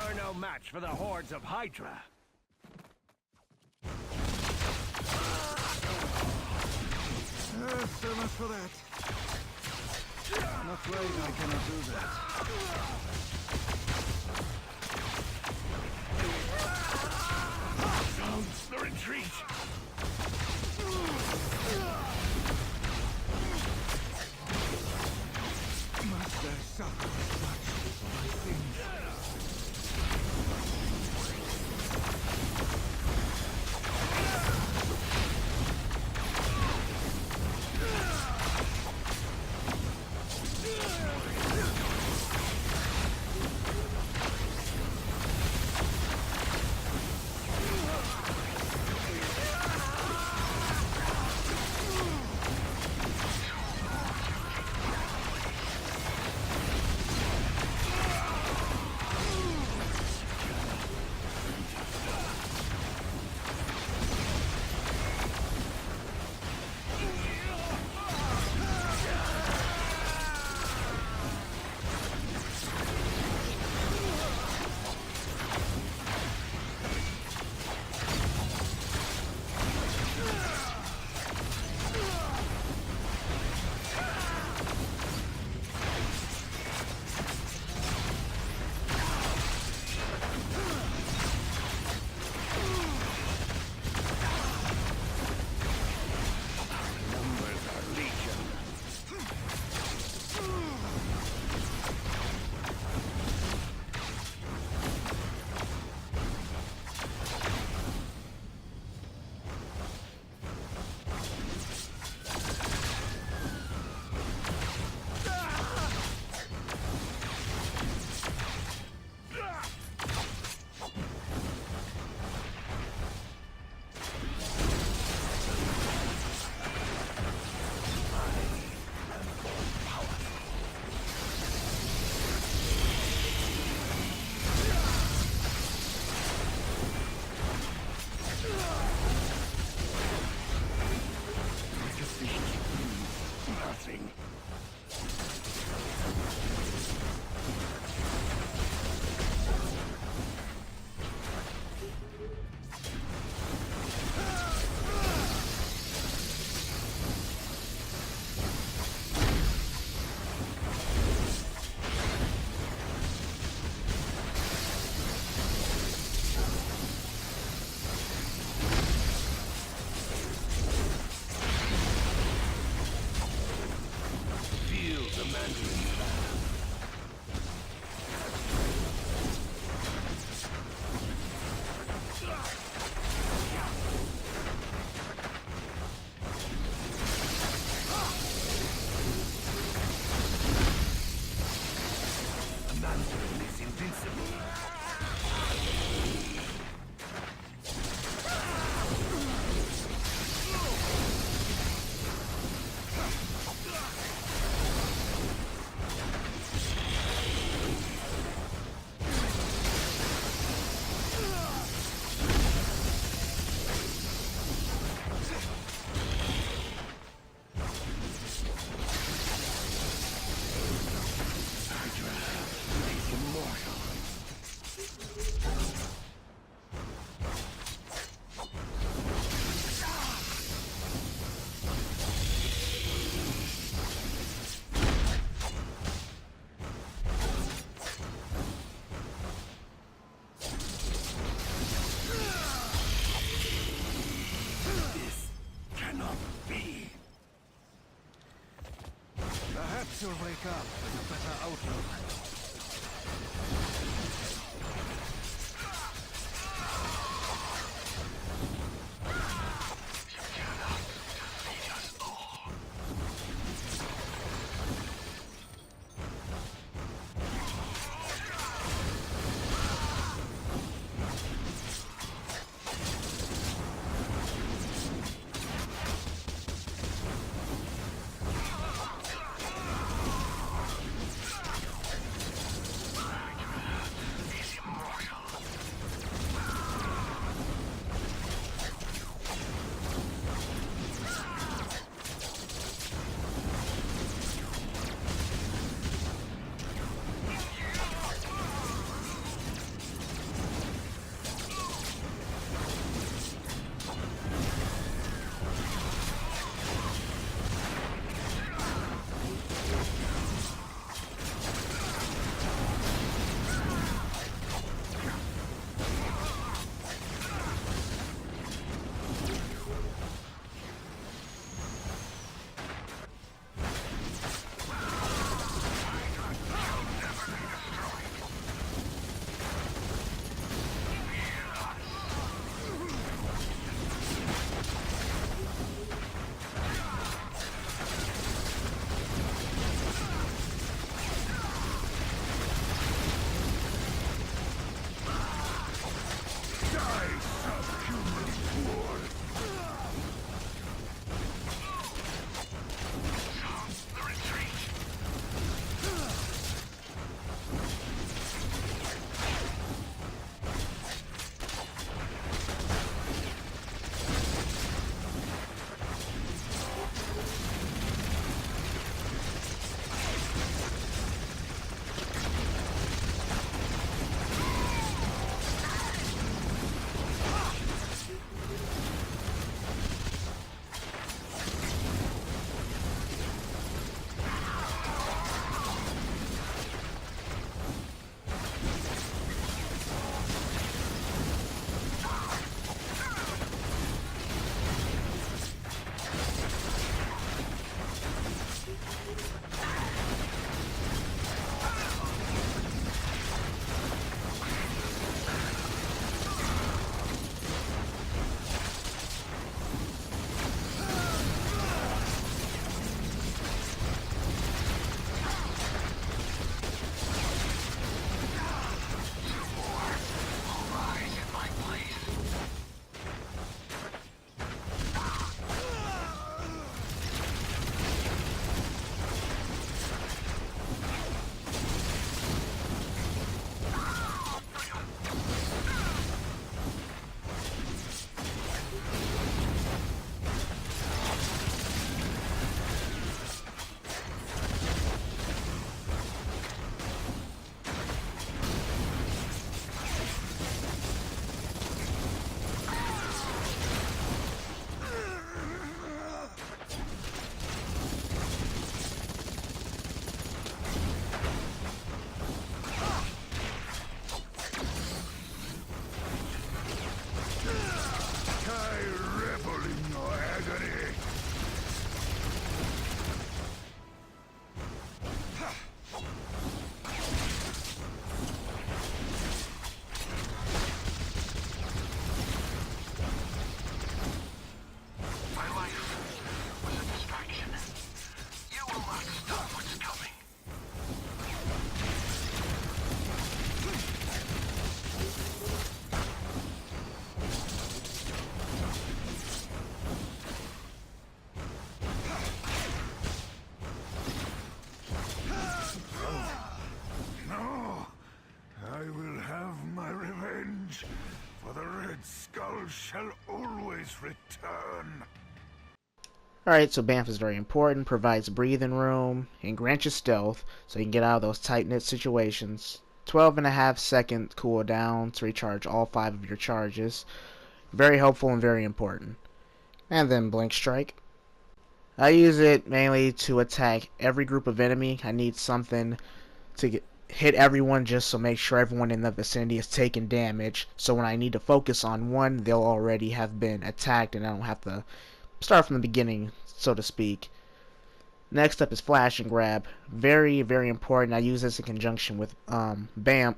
You're no match for the hordes of Hydra. So much for that. I'm afraid I cannot do that. Sounds the retreat. Must I suffer much for my sins? You'll wake up with a better outlook. shall always return. Alright, so Bamf is very important, provides breathing room, and grants you stealth, so you can get out of those tight-knit situations. 12.5-second cooldown to recharge all 5 of your charges. Very helpful and very important. And then Blink Strike. I use it mainly to attack every group of enemy. I need something to hit everyone just so make sure everyone in the vicinity is taking damage. So when I need to focus on one, they'll already have been attacked and I don't have to start from the beginning, so to speak. Next up is Flash and Grab. Very, very important. I use this in conjunction with Bamf.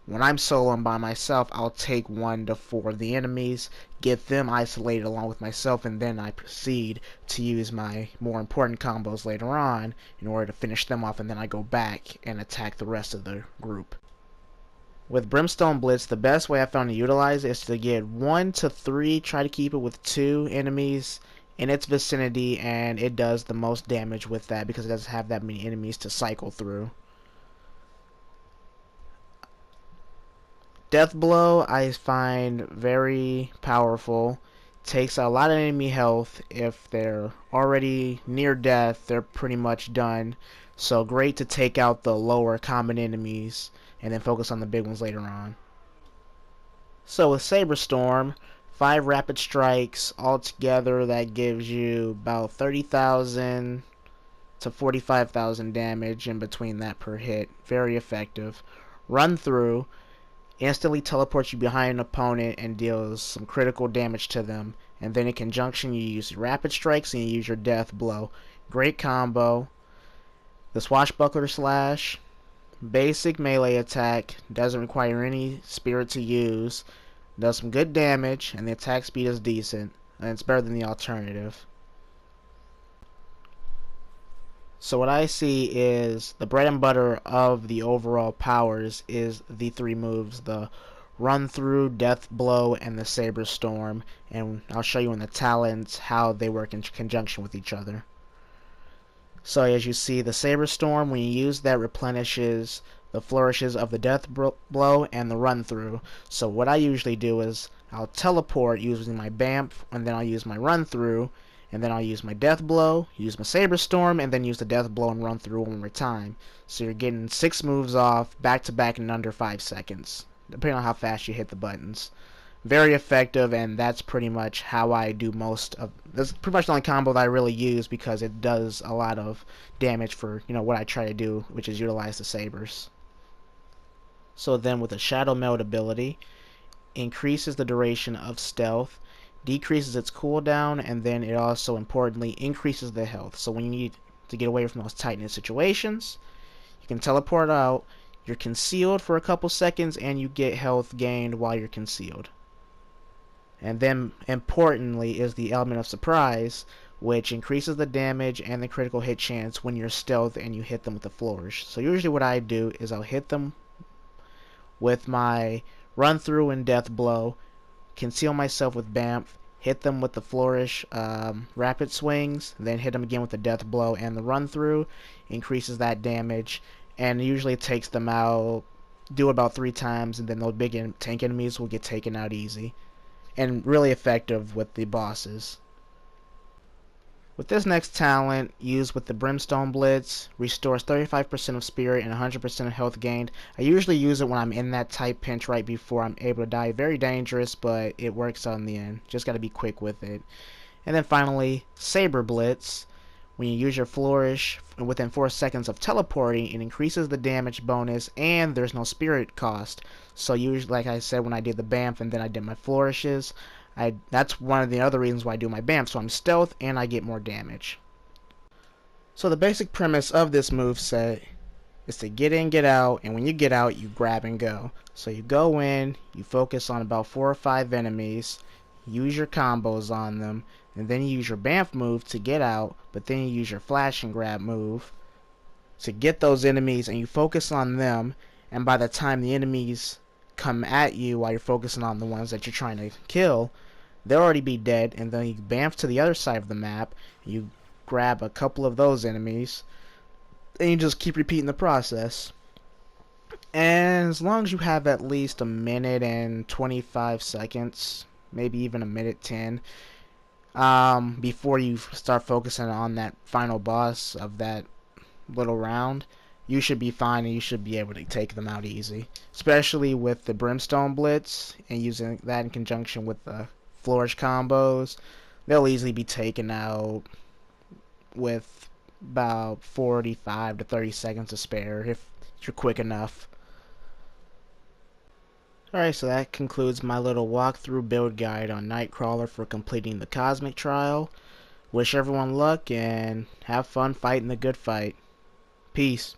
When I'm soloing by myself, I'll take 1 to 4 of the enemies, get them isolated along with myself, and then I proceed to use my more important combos later on in order to finish them off, and then I go back and attack the rest of the group. With Brimstone Blitz, the best way I found to utilize it is to get 1 to 3, try to keep it with 2 enemies in its vicinity, and it does the most damage with that because it doesn't have that many enemies to cycle through. Death Blow I find very powerful. Takes a lot of enemy health. If they're already near death, they're pretty much done. So great to take out the lower common enemies and then focus on the big ones later on. So with Saber Storm, 5 rapid strikes altogether, that gives you about 30,000 to 45,000 damage in between that per hit. Very effective. Run Through instantly teleports you behind an opponent and deals some critical damage to them. And then in conjunction you use rapid strikes and you use your death blow. Great combo. The Swashbuckler Slash, basic melee attack, doesn't require any spirit to use, does some good damage, and the attack speed is decent, and it's better than the alternative. So what I see is the bread and butter of the overall powers is the 3 moves, the Run Through, Death Blow, and the Saber Storm, and I'll show you in the talents how they work in conjunction with each other. So as you see, the Saber Storm, when you use that, replenishes the flourishes of the Death Blow and the Run Through. So what I usually do is I'll teleport using my Bamf, and then I'll use my Run Through, and then I'll use my Death Blow, use my Saber Storm, and then use the Death Blow and Run Through one more time. So you're getting 6 moves off back to back in under 5 seconds, depending on how fast you hit the buttons. Very effective, and that's pretty much how I do most of. That's pretty much the only combo that I really use because it does a lot of damage for what I try to do, which is utilize the sabers. So then with the Shadow Meld ability, increases the duration of stealth, decreases its cooldown, and then it also importantly increases the health. So when you need to get away from those tight-knit situations, you can teleport out, you're concealed for a couple seconds, and you get health gained while you're concealed. And then importantly is the element of surprise, which increases the damage and the critical hit chance when you're stealth and you hit them with a flourish. So usually what I do is I'll hit them with my Run Through and Death Blow, conceal myself with Bamf, hit them with the flourish, rapid swings, then hit them again with the Death Blow and the Run Through, increases that damage, and usually it takes them out, do it about 3 times, and then those big tank enemies will get taken out easy. And really effective with the bosses. With this next talent, used with the Brimstone Blitz, restores 35% of spirit and 100% of health gained. I usually use it when I'm in that tight pinch right before I'm able to die. Very dangerous, but it works out in the end. Just gotta be quick with it. And then finally, Saber Blitz. When you use your flourish within 4 seconds of teleporting, it increases the damage bonus and there's no spirit cost. So usually, like I said, when I did the Bamf and then I did my flourishes, that's one of the other reasons why I do my Bamf. So I'm stealth and I get more damage. So the basic premise of this moveset is to get in, get out, and when you get out, you grab and go. So you go in, you focus on about 4 or 5 enemies, use your combos on them, and then you use your Bamf move to get out, but then you use your Flash and Grab move to get those enemies, and you focus on them, and by the time the enemies come at you while you're focusing on the ones that you're trying to kill, they'll already be dead, and then you Bamf to the other side of the map, you grab a couple of those enemies, and you just keep repeating the process. And as long as you have at least 1 minute and 25 seconds, maybe even a minute 10, before you start focusing on that final boss of that little round, you should be fine and you should be able to take them out easy. Especially with the Brimstone Blitz and using that in conjunction with the Flourish combos, they'll easily be taken out with about 45 to 30 seconds to spare if you're quick enough. Alright, so that concludes my little walkthrough build guide on Nightcrawler for completing the Cosmic Trial. Wish everyone luck and have fun fighting the good fight. Peace.